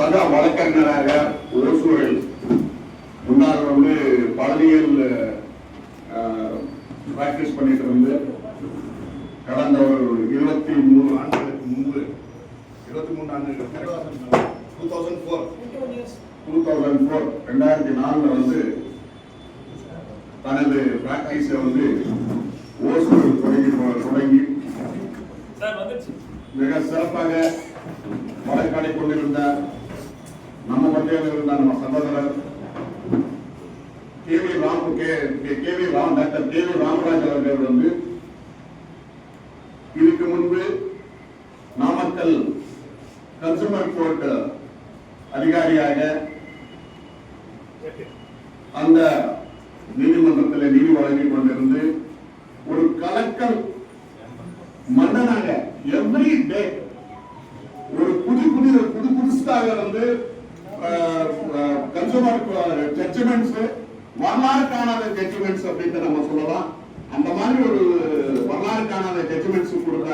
சக வழக்கறிஞராக ஓசூரில் முன்னாள் பள்ளியில் பிராக்டிஸ் பண்ணிட்டு இருந்து கடந்த ஒரு 23 ஆண்டுகளுக்கு முன்பு 23 ஆண்டுகள் 2004 தனது பிராக்டிஸை ஓசூரில் தொடங்கி மிக சிறப்பாக வழக்காடி கொண்டிருந்த நம்ம மத்தியில் இருந்த நம்ம சகோதரர் டாக்டர் கே வி ராமராஜ் அவர்கள் இதுக்கு முன்பு நாமக்கல் கன்சூமர் கோர்ட் அதிகாரியாக அந்த நீதிமன்றத்தில் நீதி வழங்கிக் கொண்டிருந்து ஒரு கலெக்டர் மன்னனாக எவ்ரி டே ஒரு புதுசாக கன்சூமர் ஜட்ஜ்மெண்ட்ஸ் வரலாறு காணாத ஜட்ஜ்மெண்ட்ஸ் அப்படின்னு நம்ம சொல்லலாம். அந்த மாதிரி ஒரு வரலாறு காணாத ஜட்ஜ்மெண்ட்ஸ் கொடுத்த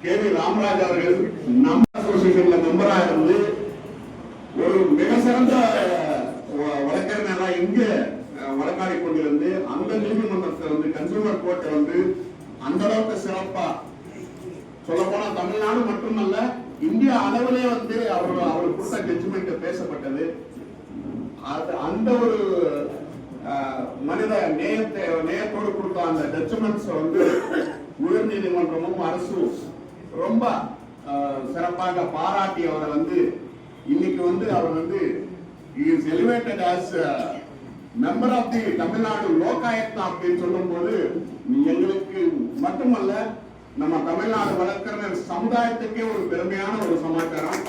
கே வி ராமராஜ் அவர்கள் நம்ம அசோசியேஷன்ல மெம்பரா இருந்து ஒரு மிக சிறந்த வழக்கறிஞராக இங்க வழக்காடி கொண்டிருந்து அந்த நீதிமன்றத்தை கன்சூமர் கோர்ட்டை அந்த அளவுக்கு சிறப்பா சொல்ல போனா தமிழ்நாடு மட்டுமல்ல இந்தியா அளவிலே அவர் கொடுத்த ஜட்ஜ்மெண்ட் பேசப்பட்டது. அந்த ஒரு மனித நேயத்தோடு கொடுத்த அந்த ஜட்ஜ்மெண்ட்ஸ் உயர் நீதிமன்றமும் அரசும் ரொம்ப சிறப்பாக பாராட்டி அவரை இன்னைக்கு அவர் is elevated as member of the Tamil Nadu Lokayukta அப்படின்னு சொல்லும் போது எங்களுக்கு மட்டுமல்ல நம்ம தமிழ்நாடு வழக்கறிஞர் சமுதாயத்துக்கே ஒரு பெருமையான ஒரு சமாச்சாரம்.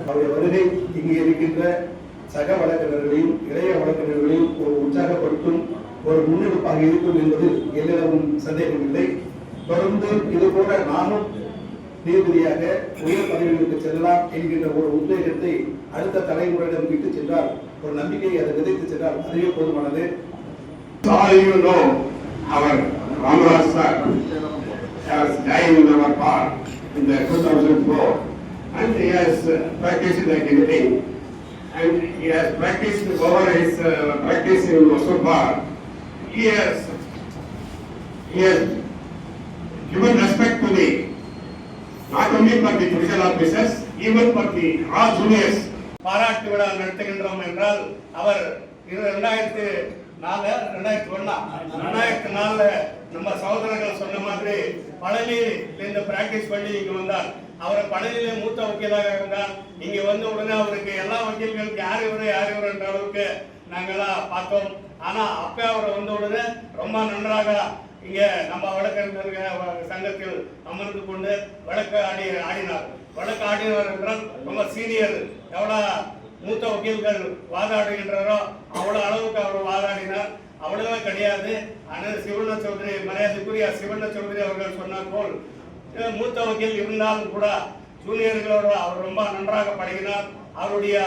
அவருடைய வருகை இங்கே இருக்கின்ற சக வழக்கறிஞர்களையும் இளைய வழக்கறிஞர்களையும் ஒரு உற்சாகப்படுத்தும் ஒரு முன்னெடுப்பாக இருக்கும் என்பது எல்லோரும் சந்தேகம் இல்லை. தொடர்ந்து இது போல நானும் நீதிபதியாக உயர் பதவிகளுக்கு செல்லலாம் என்கின்ற ஒரு உத்வேகத்தை அடுத்த தலைமுறையிடம் விட்டு சென்றால் ஒரு நம்பிக்கையை அதை விதைத்து சென்றால் அதுவே போதுமானது. அவர் Ramraj sir has died in our part in the 2004 and he has practiced like anything and he has practiced over his practice in Osur bar. He has given respect to the not only for the judicial officers even for the all juniors. பாராட்டு விழா நடத்துகின்றோம் என்றால் அவர் 2004 நம்ம சகோதரர்கள் சொன்ன மாதிரி பழனியிலிருந்து practice பண்ணி இங்க வந்தார். அவர் பழனியிலே மூத்த வக்கீலாக இருந்தார். இங்க உடனே அவருக்கு எல்லா வக்கீல்களுக்கு யார் இவர் என்ற அளவுக்கு நாங்கெல்லாம் பார்த்தோம். ஆனா அப்ப அவர் உடனே ரொம்ப நன்றாக இங்க நம்ம வழக்கறிஞர்கள் சங்கத்தில் அமர்ந்து கொண்டு வழக்கு ஆடினார் என்றால் ரொம்ப சீனியர். எவ்வளவு மூத்த வக்கீல்கள் வாதாடுகின்றாரோ அவ்வளவு அளவுக்கு அவர் வாதாடினார். அவ்வளவே கிடையாது. ஆனால் சிவண்ண சௌத்ரி, மரியாதைக்குரிய சிவண்ண சௌத்ரி அவர்கள் சொன்னார் போல் மூத்த வக்கீல் இருந்தாலும் கூட ஜூனியர்களோடு அவர் ரொம்ப நன்றாக பழகினார். அவருடைய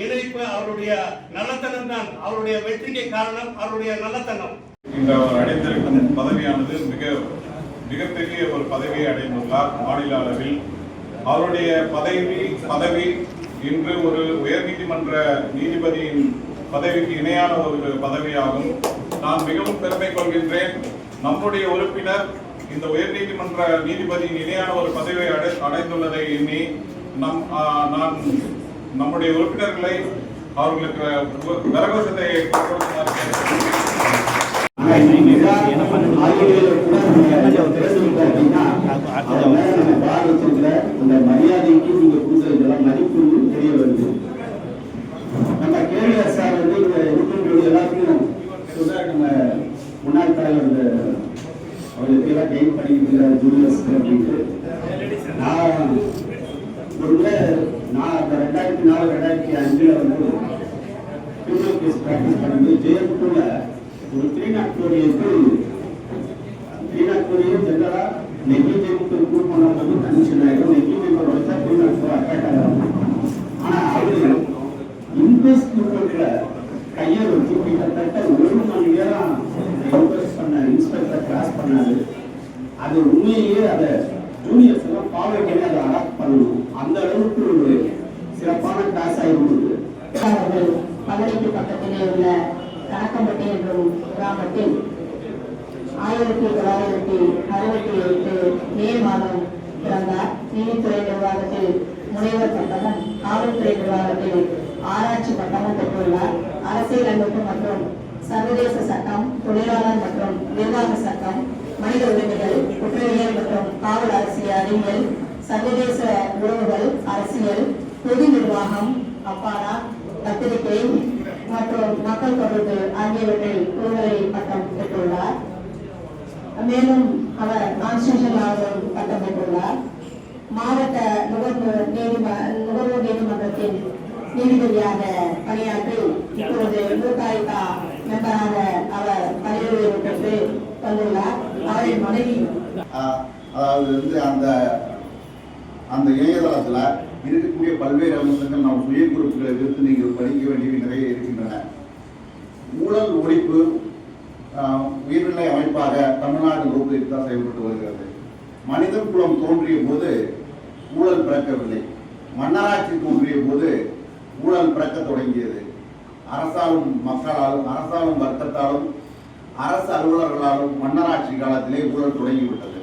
இணைப்பு, அவருடைய நல்லத்தனம் தான் அவருடைய வெற்றிக்கு காரணம். அவருடைய நல்லத்தனம். இந்த அவர் அடைந்திருக்கும் பதவியானது மிகப்பெரிய ஒரு பதவியை அடைந்துள்ளார் மாநில அளவில். அவருடைய பதவி இன்று ஒரு உயர்நீதிமன்ற நீதிபதியின் பதவிக்கு இணையான ஒரு பதவியாகும். நான் மிகவும் பெருமை கொள்கின்றேன். நம்முடைய உறுப்பினர் இந்த உயர்நீதிமன்ற நீதிபதியின் இணையான ஒரு பதவியை அடைந்துள்ளதை எண்ணி நான் நம்முடைய உறுப்பினர்களை அவர்களுக்கு வரகோஷத்தை மரியாதைக்கு நீங்க கொடுத்ததெல்லாம் மதிப்பு தெரிய வருது. நம்ம கேள்வியார் சார் எல்லாத்தையும் நம்ம முன்னாள் தலைவர் அவர்களுக்கு எல்லாம் கைட் பண்ணிக்கிட்டு ஜூனியர்ஸ் அப்படின்ட்டு நான் 2004-2005 கிரிமினல் கேஸ் பிராக்டிஸ் பண்ணும்போது ஜெயப்பூர்ல ஒரு 304 ஜெனரலா நெக்லிஜென்ட் ப்ரூவ் பண்ண கமிஷன் ஆயிடும். நெக்லிஜென்ட் வச்சா 304 அட்டாக் ஆகும். ஃபிட்னஸ் குரூப்ல கையை வச்சு கிட்டத்தட்ட 1 மணி நேரம் இன்வெஸ்ட் பண்ண இன்ஸ்பெக்டர் கிளாஸ் பண்ணாரு. அது உண்மையிலேயே அதை ஜூனியர்ஸ் எல்லாம் ஃபாலோ பண்ணி அதை அடாப்ட் பண்ணணும். அந்த அளவுக்கு ஒரு சிறப்பான கிளாஸ் ஆயிருந்தது. பகடைக்கு பக்கத்திலே உள்ள கணக்கம்பட்டி என்றும் கிராமத்தில் 1968 மே மாதம் பிறந்தார். நீதித்துறை நிர்வாகத்தில் முனைவர் பட்டமும் காவல்துறை நிர்வாகத்தில் ஆராய்ச்சி பட்டமும் பெற்றுள்ளார். அரசியலமைப்பு மற்றும் சர்வதேச சட்டம், தொழிலாளர் மற்றும் நிர்வாக சட்டம், மனித உரிமைகள், குற்றவியல் மற்றும் காவல் அரசியல் அறிவியல், சர்வதேச உறவுகள், அரசியல், பொது நிர்வாகம், அப்பாடா, பத்திரிகை மற்றும் மக்கள் தொடர்பு ஆகியவற்றில் முதுகலை பட்டம் பெற்றுள்ளார். மேலும் அவர் கான்ஸ்டிடியூஷன் லாவில் பட்டம் பெற்றுள்ளார். மாவட்ட நுகர்வோர் நீதிமன்றத்தின் நீதிபதியாக பணியாற்றி இப்போது மூகாயிகா மெம்பராக அவர் பதவி உயர்வு பெற்று வந்துள்ளார். அவரின் மனைவி அதாவது அந்த இணையதளத்தில் இருக்கக்கூடிய பல்வேறு அம்சங்கள் நாம் சுய குறிப்புகளை குறித்து நீங்கள் படிக்க வேண்டியவை நிறைய இருக்கின்றன. ஊழல் ஒழிப்பு உயர்நிலை அமைப்பாக தமிழ்நாடு லோக் தான் செயல்பட்டு வருகிறது. மனித குலம் தோன்றிய போது ஊழல் பிறக்கவில்லை. மன்னராட்சி தோன்றிய போது ஊழல் பிறக்க தொடங்கியது. அரசாலும் மக்களாலும், அரசாலும் வர்க்கத்தாலும், அரசு அலுவலர்களாலும் மன்னராட்சி காலத்திலே ஊழல் தொடங்கிவிட்டது.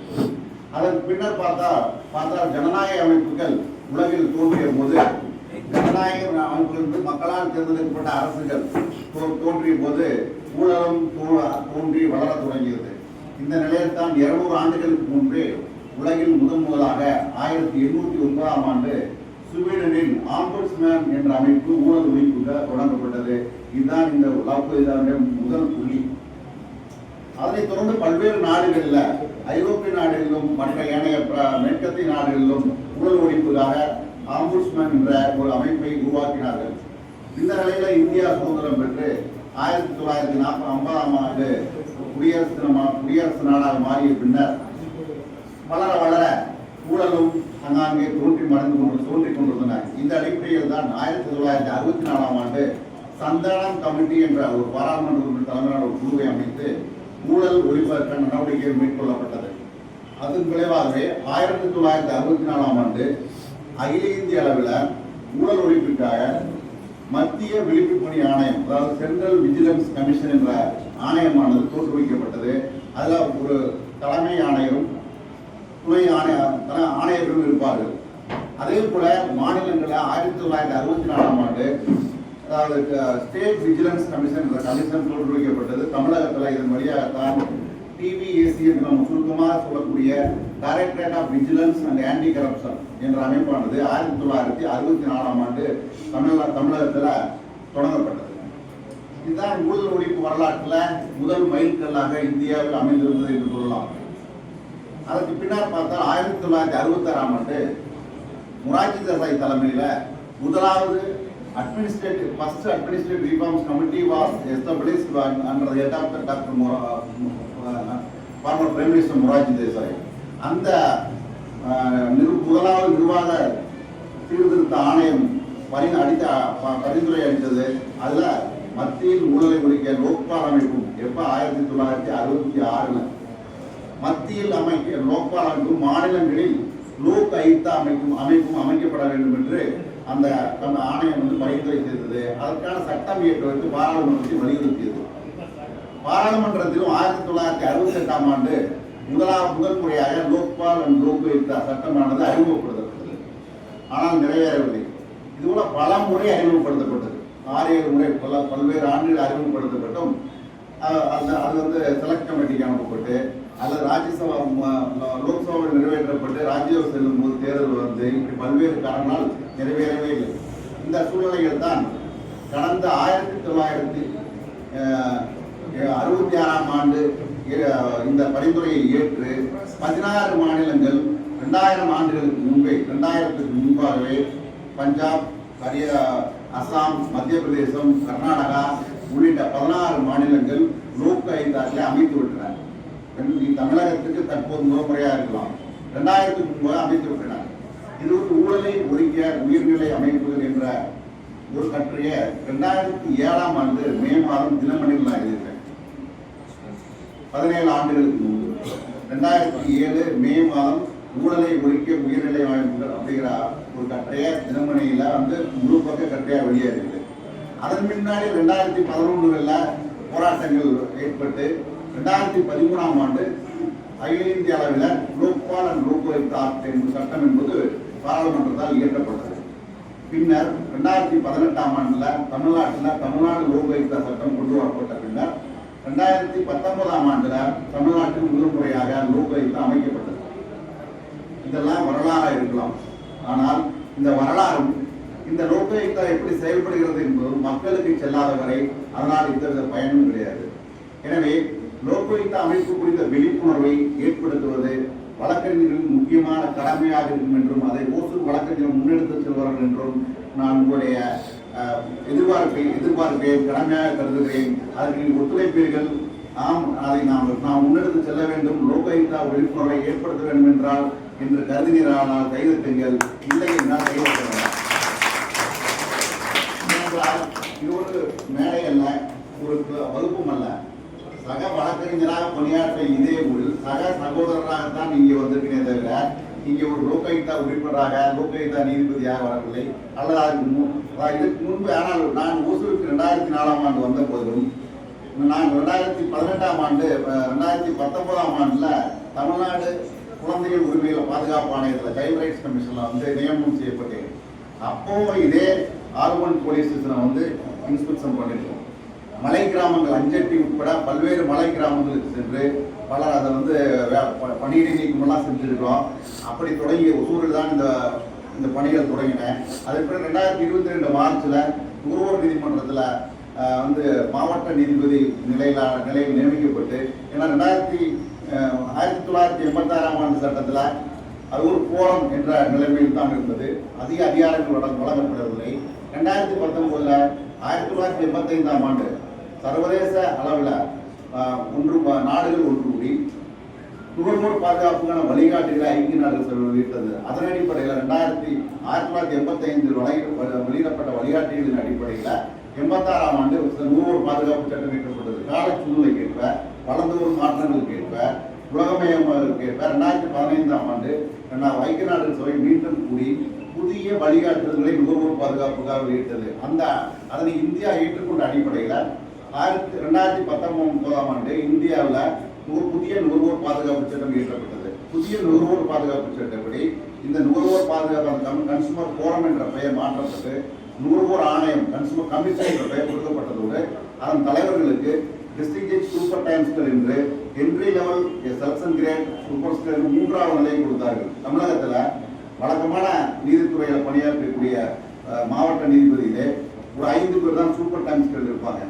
அதன் பின்னர் பார்த்தால் ஜனநாயக அமைப்புகள் உலகில் தோன்றிய போது, ஜனநாயக அமைப்பிலிருந்து மக்களால் தேர்ந்தெடுக்கப்பட்ட அரசுகள் தோன்றிய போது ஊழலும் தோன்றி வளர தொடங்கியது. இந்த நிலையில் தான் 200 ஆண்டுகளுக்கு முன்பே உலகில் முதலாக 1809ஆம் ஆண்டு ஸ்வீடனில் ஆம்பர்ஸ்மேன் என்ற அமைப்பு ஊழல் ஒழிப்புக தொடங்கப்பட்டது. இதுதான் இந்த முதல் புள்ளி. அதனைத் தொடர்ந்து பல்வேறு நாடுகளில், ஐரோப்பிய நாடுகளிலும் மற்ற ஏனைய மேற்கத்திய நாடுகளிலும் ஊழல் ஒழிப்புக்காக ஆம்பர்ஸ்மேன் என்ற ஒரு அமைப்பை உருவாக்கினார்கள். இந்த நிலையில இந்தியா சுதந்திரம் பெற்று 1950ஆம் ஆண்டு குடியரசு நாடாக மாறிய பின்னர் வளர வளர ஊழலும் அங்காங்கே தோன்றிக் கொண்டிருந்தன. இந்த அடிப்படையில் தான் 1964ஆம் ஆண்டு சந்தானம் கமிட்டி என்ற ஒரு பாராளுமன்ற உறுப்பினர் தலைமையிலான ஒரு குழுவை அமைத்து ஊழல் ஒழிப்பதற்கான நடவடிக்கைகள் மேற்கொள்ளப்பட்டது. அதன் விளைவாகவே 1964ஆம் ஆண்டு அகில இந்திய அளவில் ஊழல் ஒழிப்பிற்காக மத்திய விழிப்பு பணி ஆணையம், அதாவது சென்ட்ரல் விஜிலன்ஸ் கமிஷன் என்ற ஆணையமானது தோற்றுவிக்கப்பட்டது. அதில் ஒரு தலைமை ஆணையரும் துணை ஆணையர்களும் இருப்பார்கள். அதே போல மாநிலங்களில் 1964ஆம் ஆண்டு அதாவது ஸ்டேட் விஜிலன்ஸ் கமிஷன் என்ற கமிஷன் தோற்றுவிக்கப்பட்டது. தமிழகத்தில் இதன் வழியாகத்தான் டிவிஏசி என்று நம்ம சுருக்கமாக சொல்லக்கூடிய directorate of vigilance and anti corruption என்ற அமைப்பானது 1964ஆம் ஆண்டு தமிழகத்தில் தொடங்கப்பட்டது. இதுதான் ஊழல் ஒழிப்பு வரலாற்றில் முதல் மைல்கல்லாக இந்தியாவில் அமைந்திருந்தது என்று சொல்லலாம். அதற்கு பின்னர் பார்த்தால் 1966ஆம் ஆண்டு மொரார்ஜி தேசாய் தலைமையில் முதலாவது first administrative reforms committee was established under the head of the former Prime Minister Morarji Desai. அந்த முதலாவது நிர்வாக சீர்திருத்த ஆணையம் பரிந்துரை அளித்தது. அதில் மத்தியில் ஊழலை ஒழிக்க லோக்பால் அமைப்பும் 1966 மத்தியில் லோக்பால் அமைப்பும் மாநிலங்களில் லோக் ஆயுக்தா அமைப்பும் அமைக்கப்பட வேண்டும் என்று அந்த ஆணையம் பரிந்துரை செய்தது. அதற்கான சட்டம் இயற்றுவதற்கு பாராளுமன்றத்தில் வலியுறுத்தியது. பாராளுமன்றத்திலும் 1968ஆம் ஆண்டு முதல் முறையாக லோக்பால் அண்ட் லோக் ஆயுக்தா சட்டமானது அறிமுகப்படுத்தப்பட்டது. ஆனால் நிறைவேறவில்லை. இதுபோல பல முறை அறிமுகப்படுத்தப்பட்டது. 6-7 முறை பல்வேறு ஆண்டுகள் அறிமுகப்படுத்தப்பட்டும் அது செலக்ட் கமிட்டிக்கு அனுப்பப்பட்டு அல்லது ராஜ்யசபா லோக்சபாவில் நிறைவேற்றப்பட்டு ராஜ்யசபா செல்லும் போது தேர்தல் இப்படி பல்வேறு காரணங்களால் நிறைவேறவே இல்லை. இந்த சூழ்நிலையில் தான் கடந்த 1966ஆம் ஆண்டு இந்த பரிந்துரையை ஏற்று 16 மாநிலங்கள் 2000 ஆண்டுகளுக்கு முன்பாகவே பஞ்சாப், அசாம், மத்திய பிரதேசம், கர்நாடகா உள்ளிட்ட 16 மாநிலங்கள் லோக் ஆயுக்தாக்களை அமைத்து விட்டன. தமிழகத்துக்கு தற்போது முறையாக இருக்கலாம், 2000க்கு முன்பாக அமைத்து விட்டனர். இது ஊழலை ஒழிக்க உயர்நிலை அமைப்புகள் என்ற ஒரு கட்டுரையை 2007ஆம் ஆண்டு மே மாதம் தினமணியில் நான் எழுதியிருக்கேன். 17 ஆண்டுகளுக்கு முன்பு 2007 மே மாதம் ஊழலை ஒழிக்க உயர்நிலை வாய்ப்புகள் அப்படிங்கிற ஒரு கட்டுரையை தினமணியில முழு பக்க கட்டுரையா வெளியேறியது. அதன் முன்னாடி 2011 போராட்டங்கள் ஏற்பட்டு 2013ஆம் ஆண்டு அகில இந்திய அளவில் லோக்பால் அண்ட் லோக்ஆயுக்தா ஆக்ட் என்ற சட்டம் என்பது பாராளுமன்றத்தால் இயற்றப்பட்டது. பின்னர் 2018ஆம் ஆண்டுல தமிழ்நாடு லோக்ஆயுக்தா சட்டம் கொண்டு வரப்பட்ட பின்னர் 2019ஆம் ஆண்டுல தமிழ்நாட்டில் முதல் முறையாக லோக்ஆயுக்தா அமைக்கப்பட்டது. இதெல்லாம் வரலாறாக இருக்கலாம். ஆனால் இந்த வரலாறும் இந்த லோக்ஆயுக்தா எப்படி செயல்படுகிறது என்பதும் மக்களுக்கு செல்லாத வரை அதனால் எந்தவித பயனும் கிடையாது. எனவே லோக்ஆயுக்தா அமைப்பு குறித்த விழிப்புணர்வை ஏற்படுத்துவது வழக்கறிஞர்களின் முக்கியமான கடமையாக இருக்கும் என்றும் அதை ஓசூர் வழக்கறிஞர் முன்னெடுத்து செல்வார்கள் என்றும் நான் உங்களுடைய எதிர்பார்ப்பை கடமையாக கருதுகிறேன். அதற்கு ஒத்துழைப்பீர்கள். அதை நாம் முன்னெடுத்து செல்ல வேண்டும். லோக்ஆயுக்தா விழிப்புணர்வை ஏற்படுத்த வேண்டும் என்றால் என்று கருதினீரானால் கைதட்டுங்கள், இல்லை என்றால் கைதட்டுங்கள். இது ஒரு மேடை அல்ல, ஒரு வகுப்பும் அல்ல. சக வழக்கறிஞராக பணியாற்ற இதே ஊரில் சக சகோதரராகத்தான் இங்கே வந்திருக்கிறேன் தவிர இங்கே ஒரு லோக்ஆயுக்தா உறுப்பினராக லோக்ஆயுக்தா நீதிபதியாக வரவில்லை. அல்லது இதுக்கு முன்பு. ஆனால் நான் ஓசூருக்கு 2004ஆம் ஆண்டு வந்த போதிலும் நான் 2018ஆம் ஆண்டு 2019ஆம் ஆண்டுல தமிழ்நாடு குழந்தைகள் உரிமைகள் பாதுகாப்பு ஆணையத்தில் சைல்ட் ரைட்ஸ் கமிஷன்ல நியமனம் செய்யப்பட்டேன். அப்போ இதே ஆர்பன் போலீஸ் ஸ்டேஷனை இன்ஸ்பெக்ஷன் பண்ணிருக்கோம். மலை கிராமங்கள் அஞ்சட்டி உட்பட பல்வேறு மலை கிராமங்களுக்கு சென்று பலர் அதை பணியிடை நீக்கமெல்லாம் செஞ்சிருக்கிறோம். அப்படி தொடங்கிய ஒசூரில் தான் இந்த பணிகள் தொடங்கினேன். அதற்கு பிறகு 2022 மார்ச்ல நுகர்வோர் நீதிமன்றத்தில் மாவட்ட நீதிபதி நிலையில் நியமிக்கப்பட்டு, ஏன்னா 1986ஆம் ஆண்டு சட்டத்தில் அது ஒரு கோரம் என்ற நிலைமையில் தான் இருந்தது. அதிக அதிகாரங்கள் வழங்கப்படவில்லை. 2019 1985ஆம் ஆண்டு சர்வதேச அளவில் நாடுகள் ஒன்று கூடி நுகர்வோர் பாதுகாப்புக்கான வழிகாட்டுகளை ஐக்கிய நாடுகள் சபை வெளியிட்டது. அதன் அடிப்படையில் 1985 வெளியிடப்பட்ட வழிகாட்டுகளின் அடிப்படையில் 86ஆம் ஆண்டு நுகர்வோர் பாதுகாப்பு சட்டம் இயற்றப்பட்டது. கால சூழ்நிலைக்கு ஏற்ப, வளர்ந்து வரும் மாற்றங்களுக்கு ஏற்ப, உலகமயமாதலுக்கு ஏற்ப 2015ஆம் ஆண்டு ஐக்கிய நாடுகள் சபை மீண்டும் கூடி புதிய வழிகாட்டுதல்களை நுகர்வோர் பாதுகாப்புக்காக வெளியிட்டது. அதனை இந்தியா ஏற்றுக்கொண்ட அடிப்படையில் 2019ஆம் ஆண்டு இந்தியாவில் புதிய நுகர்வோர் பாதுகாப்பு சட்டம் இயற்றப்பட்டது. புதிய நுகர்வோர் பாதுகாப்பு சட்டப்படி இந்த நுகர்வோர் பாதுகாப்பு கன்சூமர் போரம் என்ற பெயர் மாற்றப்பட்டு நுகர்வோர் ஆணையம் கன்சூமர் கமிஷன் என்ற பெயர் கொடுக்கப்பட்டதோடு அதன் தலைவர்களுக்கு டிஸ்ட்ரிக்ட் ஜட்ஜ் சூப்பர் டைம்ஸ்கள் என்று entry level selection grade super state 3ஆவது நிலையை கொடுத்தார்கள். தமிழகத்தில் வழக்கமான நீதித்துறையில் பணியாற்றக்கூடிய மாவட்ட நீதிபதியிலே ஒரு 5 பேர் தான் சூப்பர் டைம்ஸ்கள் இருப்பாங்க.